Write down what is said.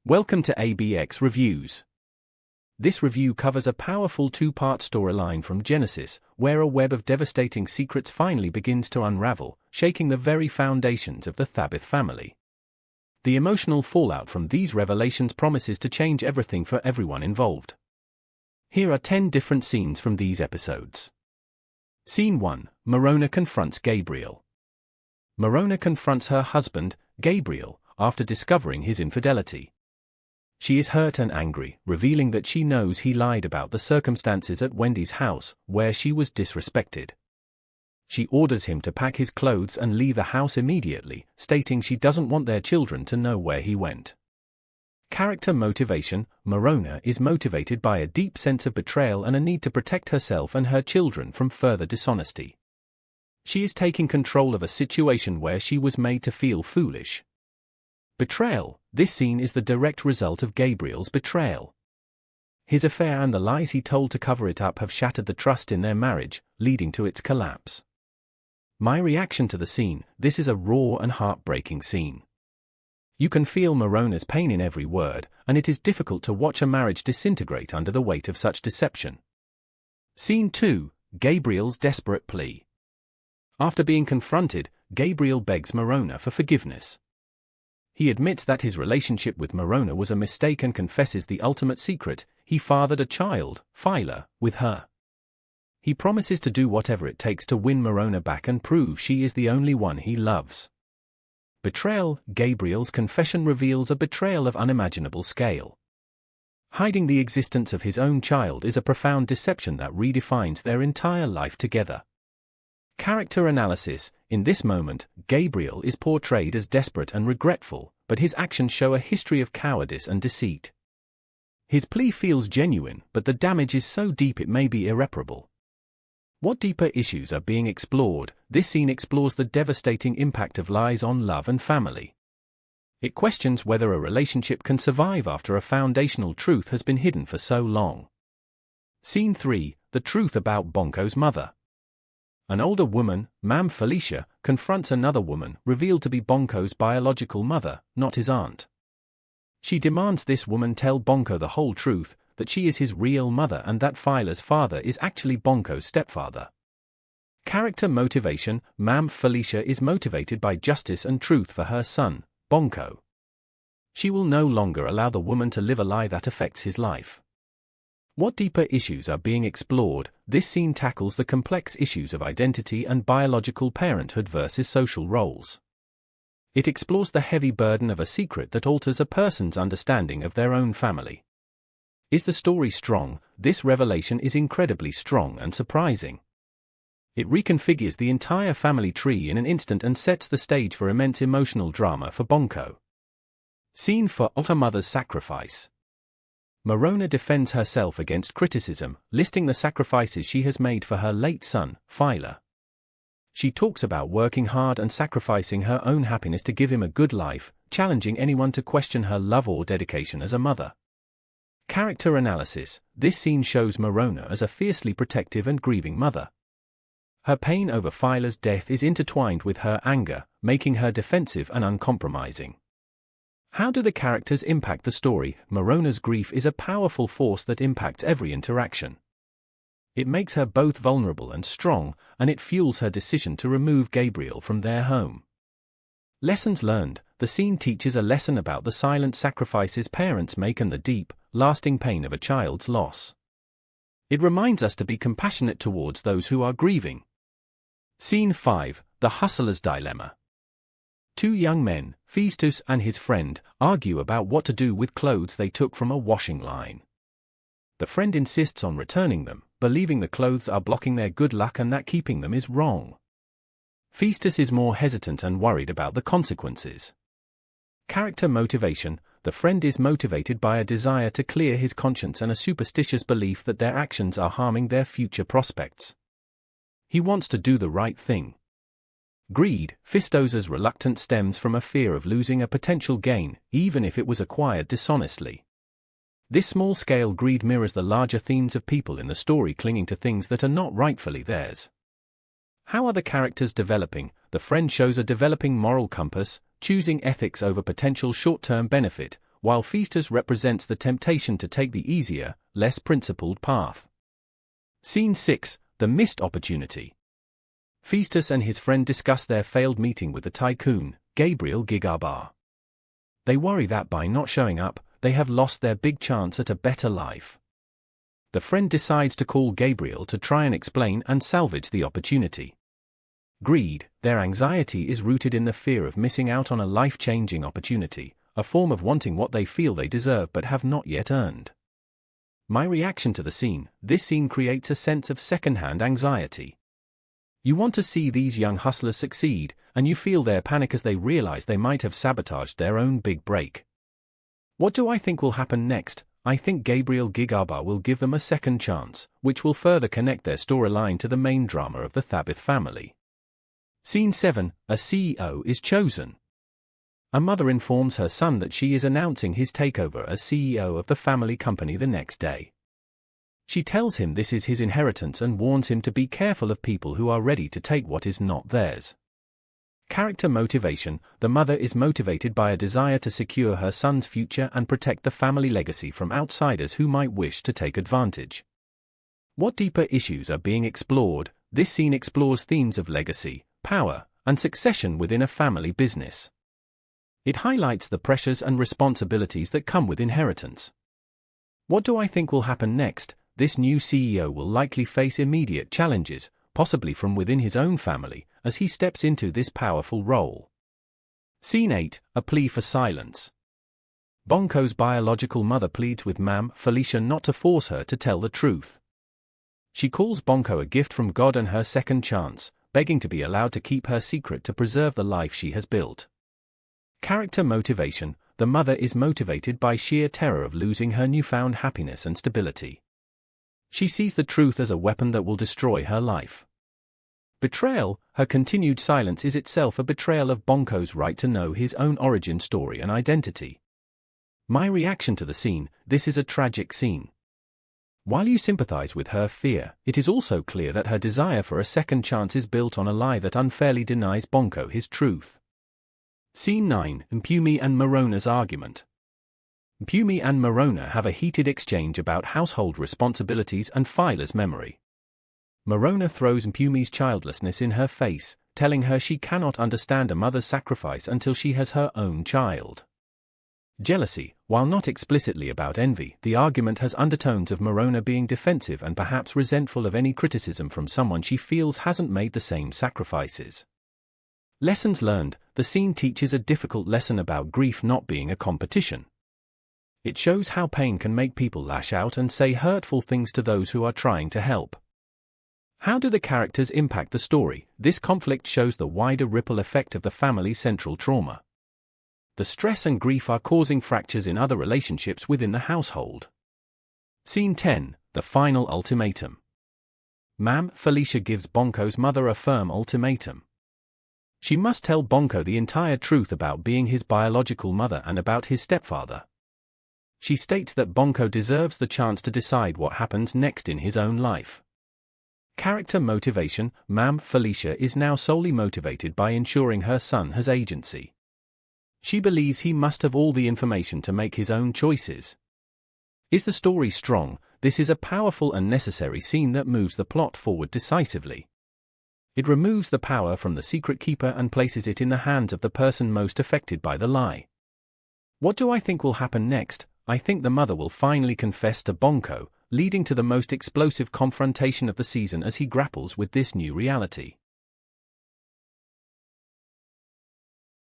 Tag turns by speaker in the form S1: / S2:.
S1: Welcome to ABX Reviews. This review covers a powerful two-part storyline from Genesis, where a web of devastating secrets finally begins to unravel, shaking the very foundations of the Thabit family. The emotional fallout from these revelations promises to change everything for everyone involved. Here are 10 different scenes from these episodes. Scene 1. Morona confronts Gabriel. Morona confronts her husband, Gabriel, after discovering his infidelity. She is hurt and angry, revealing that she knows he lied about the circumstances at Wendy's house, where she was disrespected. She orders him to pack his clothes and leave the house immediately, stating she doesn't want their children to know where he went. Character motivation. Morona is motivated by a deep sense of betrayal and a need to protect herself and her children from further dishonesty. She is taking control of a situation where she was made to feel foolish. Betrayal. This scene is the direct result of Gabriel's betrayal. His affair and the lies he told to cover it up have shattered the trust in their marriage, leading to its collapse. My reaction to the scene: this is a raw and heartbreaking scene. You can feel Morona's pain in every word, and it is difficult to watch a marriage disintegrate under the weight of such deception. Scene 2. Gabriel's desperate plea. After being confronted, Gabriel begs Morona for forgiveness. He admits that his relationship with Morona was a mistake and confesses the ultimate secret: he fathered a child, Phyla, with her. He promises to do whatever it takes to win Morona back and prove she is the only one he loves. Betrayal. Gabriel's confession reveals a betrayal of unimaginable scale. Hiding the existence of his own child is a profound deception that redefines their entire life together. Character analysis. In this moment, Gabriel is portrayed as desperate and regretful, but his actions show a history of cowardice and deceit. His plea feels genuine, but the damage is so deep it may be irreparable. What deeper issues are being explored? This scene explores the devastating impact of lies on love and family. It questions whether a relationship can survive after a foundational truth has been hidden for so long. Scene 3. The truth about Bonko's mother. An older woman, Ma'am Felicia, confronts another woman, revealed to be Bonko's biological mother, not his aunt. She demands this woman tell Bonko the whole truth, that she is his real mother and that Phyla's father is actually Bonko's stepfather. Character motivation. Ma'am Felicia is motivated by justice and truth for her son, Bonko. She will no longer allow the woman to live a lie that affects his life. What deeper issues are being explored? This scene tackles the complex issues of identity and biological parenthood versus social roles. It explores the heavy burden of a secret that alters a person's understanding of their own family. Is the story strong? This revelation is incredibly strong and surprising. It reconfigures the entire family tree in an instant and sets the stage for immense emotional drama for Bonko. Scene 4. Her mother's sacrifice. Morona defends herself against criticism, listing the sacrifices she has made for her late son, Phyla. She talks about working hard and sacrificing her own happiness to give him a good life, challenging anyone to question her love or dedication as a mother. Character analysis. This scene shows Morona as a fiercely protective and grieving mother. Her pain over Phyla's death is intertwined with her anger, making her defensive and uncompromising. How do the characters impact the story? Morona's grief is a powerful force that impacts every interaction. It makes her both vulnerable and strong, and it fuels her decision to remove Gabriel from their home. Lessons learned. The scene teaches a lesson about the silent sacrifices parents make and the deep, lasting pain of a child's loss. It reminds us to be compassionate towards those who are grieving. Scene 5. The Hustler's Dilemma. Two young men, Festus and his friend, argue about what to do with clothes they took from a washing line. The friend insists on returning them, believing the clothes are blocking their good luck and that keeping them is wrong. Festus is more hesitant and worried about the consequences. Character motivation. The friend is motivated by a desire to clear his conscience and a superstitious belief that their actions are harming their future prospects. He wants to do the right thing. Greed. Festus's reluctance stems from a fear of losing a potential gain, even if it was acquired dishonestly. This small-scale greed mirrors the larger themes of people in the story clinging to things that are not rightfully theirs. How are the characters developing? The friend shows a developing moral compass, choosing ethics over potential short-term benefit, while Festus represents the temptation to take the easier, less principled path. Scene 6, the missed opportunity. Festus and his friend discuss their failed meeting with the tycoon, Gabriel Gigabar. They worry that by not showing up, they have lost their big chance at a better life. The friend decides to call Gabriel to try and explain and salvage the opportunity. Greed, their anxiety is rooted in the fear of missing out on a life-changing opportunity, a form of wanting what they feel they deserve but have not yet earned. My reaction to the scene: this scene creates a sense of second-hand anxiety. You want to see these young hustlers succeed, and you feel their panic as they realize they might have sabotaged their own big break. What do I think will happen next? I think Gabriel Gigabar will give them a second chance, which will further connect their storyline to the main drama of the Thabit family. Scene 7, a CEO is chosen. A mother informs her son that she is announcing his takeover as CEO of the family company the next day. She tells him this is his inheritance and warns him to be careful of people who are ready to take what is not theirs. Character motivation: the mother is motivated by a desire to secure her son's future and protect the family legacy from outsiders who might wish to take advantage. What deeper issues are being explored? This scene explores themes of legacy, power, and succession within a family business. It highlights the pressures and responsibilities that come with inheritance. What do I think will happen next? This new CEO will likely face immediate challenges, possibly from within his own family, as he steps into this powerful role. Scene 8, a plea for silence. Bonko's biological mother pleads with Mam Felicia not to force her to tell the truth. She calls Bonko a gift from God and her second chance, begging to be allowed to keep her secret to preserve the life she has built. Character motivation: the mother is motivated by sheer terror of losing her newfound happiness and stability. She sees the truth as a weapon that will destroy her life. Betrayal: her continued silence is itself a betrayal of Bonko's right to know his own origin story and identity. My reaction to the scene: this is a tragic scene. While you sympathize with her fear, it is also clear that her desire for a second chance is built on a lie that unfairly denies Bonko his truth. Scene 9, Mpumi and Morona's argument. Mpumi and Morona have a heated exchange about household responsibilities and Phila's memory. Morona throws Mpumi's childlessness in her face, telling her she cannot understand a mother's sacrifice until she has her own child. Jealousy: while not explicitly about envy, the argument has undertones of Morona being defensive and perhaps resentful of any criticism from someone she feels hasn't made the same sacrifices. Lessons learned: the scene teaches a difficult lesson about grief not being a competition. It shows how pain can make people lash out and say hurtful things to those who are trying to help. How do the characters impact the story? This conflict shows the wider ripple effect of the family's central trauma. The stress and grief are causing fractures in other relationships within the household. Scene 10, the final ultimatum. Mam Felicia gives Bonko's mother a firm ultimatum. She must tell Bonko the entire truth about being his biological mother and about his stepfather. She states that Bonko deserves the chance to decide what happens next in his own life. Character motivation: Mam Felicia is now solely motivated by ensuring her son has agency. She believes he must have all the information to make his own choices. Is the story strong? This is a powerful and necessary scene that moves the plot forward decisively. It removes the power from the secret keeper and places it in the hands of the person most affected by the lie. What do I think will happen next? I think the mother will finally confess to Bonko, leading to the most explosive confrontation of the season as he grapples with this new reality.